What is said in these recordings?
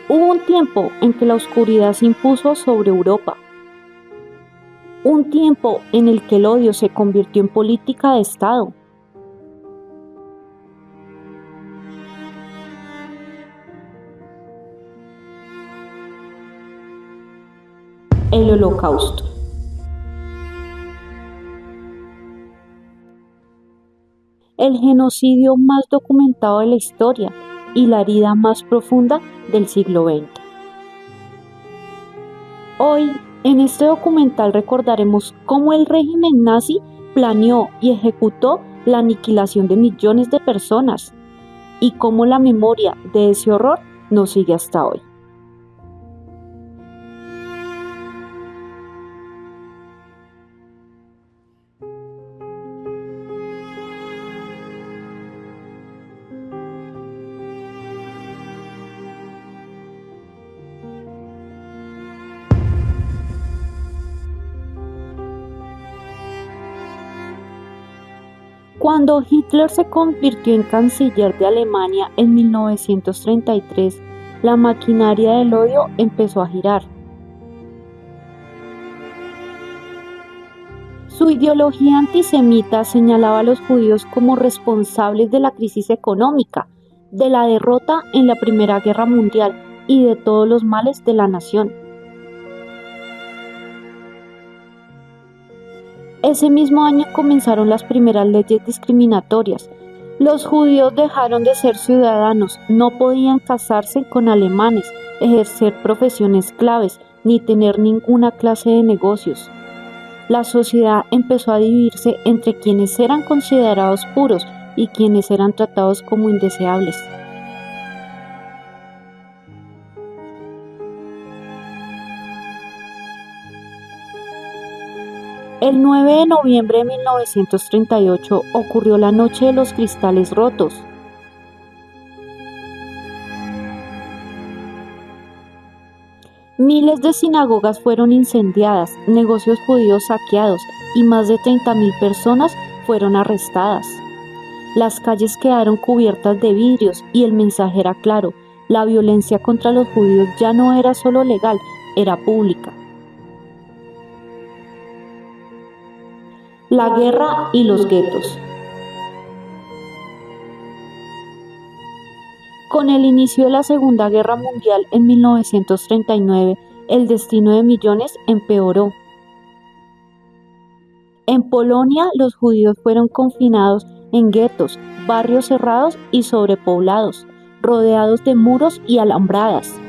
Hubo un tiempo en que la oscuridad se impuso sobre Europa, un tiempo en el que el odio se convirtió en política de Estado. El Holocausto. El genocidio más documentado de la historia y la herida más profunda del siglo XX. Hoy, en este documental recordaremos cómo el régimen nazi planeó y ejecutó la aniquilación de millones de personas y cómo la memoria de ese horror nos sigue hasta hoy. Cuando Hitler se convirtió en canciller de Alemania en 1933, la maquinaria del odio empezó a girar. Su ideología antisemita señalaba a los judíos como responsables de la crisis económica, de la derrota en la Primera Guerra Mundial y de todos los males de la nación. Ese mismo año comenzaron las primeras leyes discriminatorias. Los judíos dejaron de ser ciudadanos, no podían casarse con alemanes, ejercer profesiones claves, ni tener ninguna clase de negocios. La sociedad empezó a dividirse entre quienes eran considerados puros y quienes eran tratados como indeseables. El 9 de noviembre de 1938 ocurrió la Noche de los Cristales Rotos. Miles de sinagogas fueron incendiadas, negocios judíos saqueados y más de 30.000 personas fueron arrestadas. Las calles quedaron cubiertas de vidrios y el mensaje era claro: la violencia contra los judíos ya no era solo legal, era pública. La guerra y los guetos. Con el inicio de la Segunda Guerra Mundial en 1939, el destino de millones empeoró. En Polonia, los judíos fueron confinados en guetos, barrios cerrados y sobrepoblados, rodeados de muros y alambradas.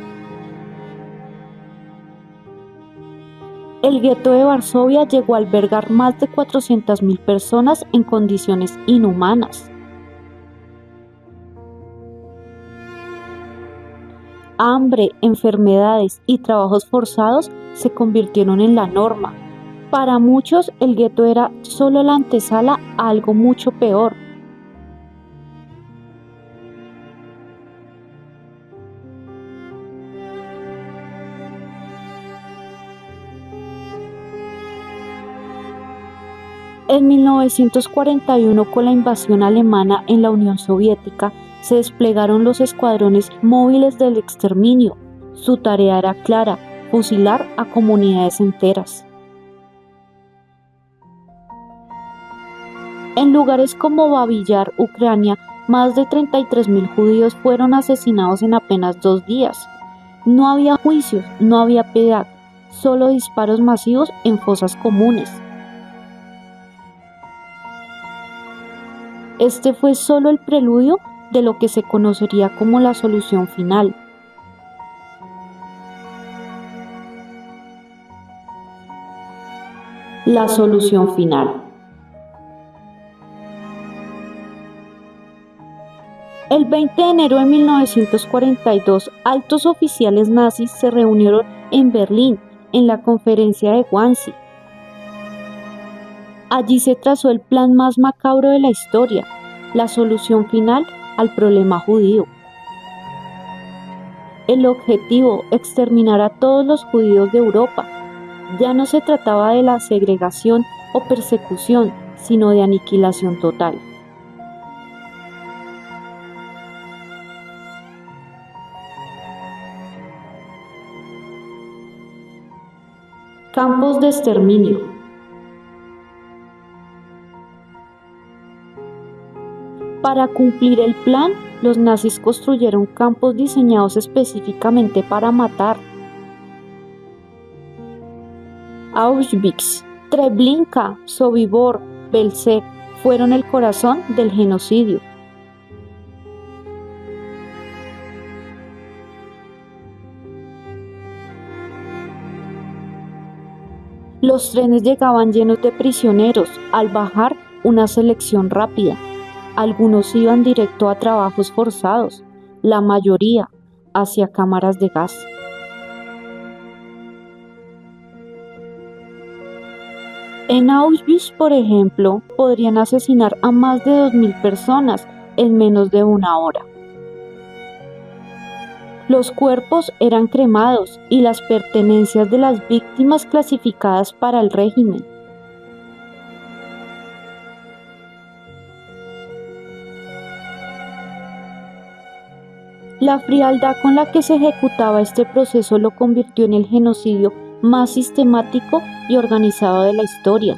El gueto de Varsovia llegó a albergar más de 400.000 personas en condiciones inhumanas. Hambre, enfermedades y trabajos forzados se convirtieron en la norma. Para muchos, el gueto era solo la antesala a algo mucho peor. En 1941, con la invasión alemana en la Unión Soviética, se desplegaron los escuadrones móviles del exterminio. Su tarea era clara: fusilar a comunidades enteras. En lugares como Babi Yar, Ucrania, más de 33.000 judíos fueron asesinados en apenas 2 días. No había juicios, no había piedad, solo disparos masivos en fosas comunes. Este fue solo el preludio de lo que se conocería como la solución final. La solución final. El 20 de enero de 1942, altos oficiales nazis se reunieron en Berlín, en la conferencia de Wannsee. Allí se trazó el plan más macabro de la historia, la solución final al problema judío. El objetivo: exterminar a todos los judíos de Europa. Ya no se trataba de la segregación o persecución, sino de aniquilación total. Campos de exterminio. Para cumplir el plan, los nazis construyeron campos diseñados específicamente para matar. Auschwitz, Treblinka, Sobibor, Belzec fueron el corazón del genocidio. Los trenes llegaban llenos de prisioneros, al bajar una selección rápida. Algunos iban directo a trabajos forzados, la mayoría hacia cámaras de gas. En Auschwitz, por ejemplo, podrían asesinar a más de 2000 personas en menos de una hora. Los cuerpos eran cremados y las pertenencias de las víctimas clasificadas para el régimen. La frialdad con la que se ejecutaba este proceso lo convirtió en el genocidio más sistemático y organizado de la historia.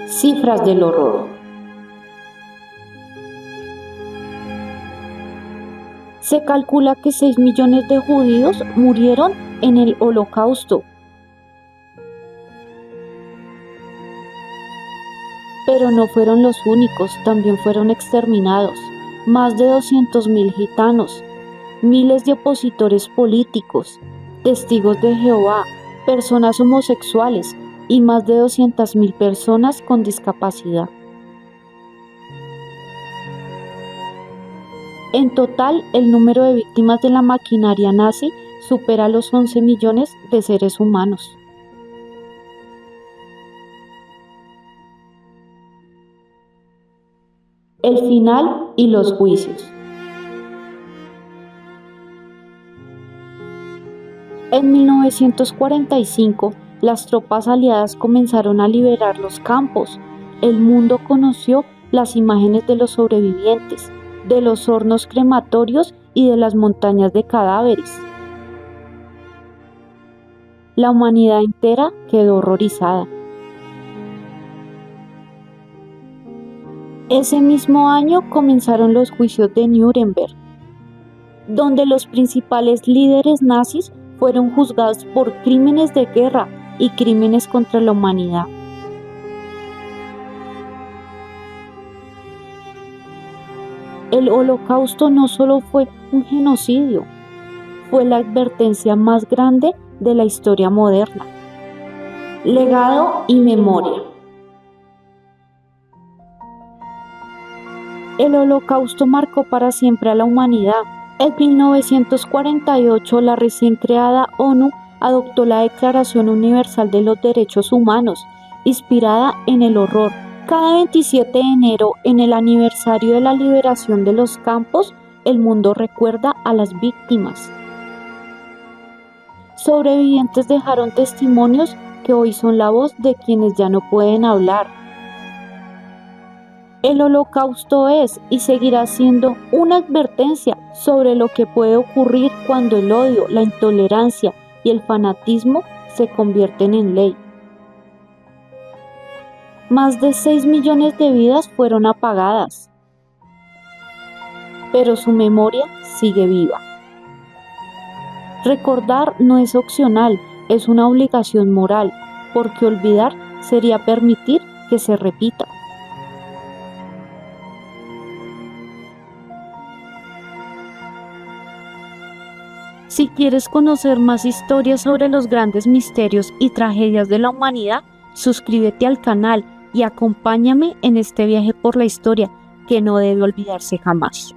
Cifras del horror. Se calcula que 6 millones de judíos murieron en el Holocausto. Pero no fueron los únicos, también fueron exterminados. Más de 200.000 gitanos, miles de opositores políticos, testigos de Jehová, personas homosexuales y más de 200.000 personas con discapacidad. En total, el número de víctimas de la maquinaria nazi supera los 11 millones de seres humanos. El final y los juicios. En 1945, las tropas aliadas comenzaron a liberar los campos. El mundo conoció las imágenes de los sobrevivientes, de los hornos crematorios y de las montañas de cadáveres. La humanidad entera quedó horrorizada. Ese mismo año comenzaron los juicios de Nuremberg, donde los principales líderes nazis fueron juzgados por crímenes de guerra y crímenes contra la humanidad. El Holocausto no solo fue un genocidio, fue la advertencia más grande de la historia moderna. Legado y memoria. El Holocausto marcó para siempre a la humanidad. En 1948, la recién creada ONU adoptó la Declaración Universal de los Derechos Humanos, inspirada en el horror. Cada 27 de enero, en el aniversario de la liberación de los campos, el mundo recuerda a las víctimas. Sobrevivientes dejaron testimonios que hoy son la voz de quienes ya no pueden hablar. El Holocausto es y seguirá siendo una advertencia sobre lo que puede ocurrir cuando el odio, la intolerancia y el fanatismo se convierten en ley. Más de 6 millones de vidas fueron apagadas, pero su memoria sigue viva. Recordar no es opcional, es una obligación moral, porque olvidar sería permitir que se repita. Si quieres conocer más historias sobre los grandes misterios y tragedias de la humanidad, suscríbete al canal y acompáñame en este viaje por la historia que no debe olvidarse jamás.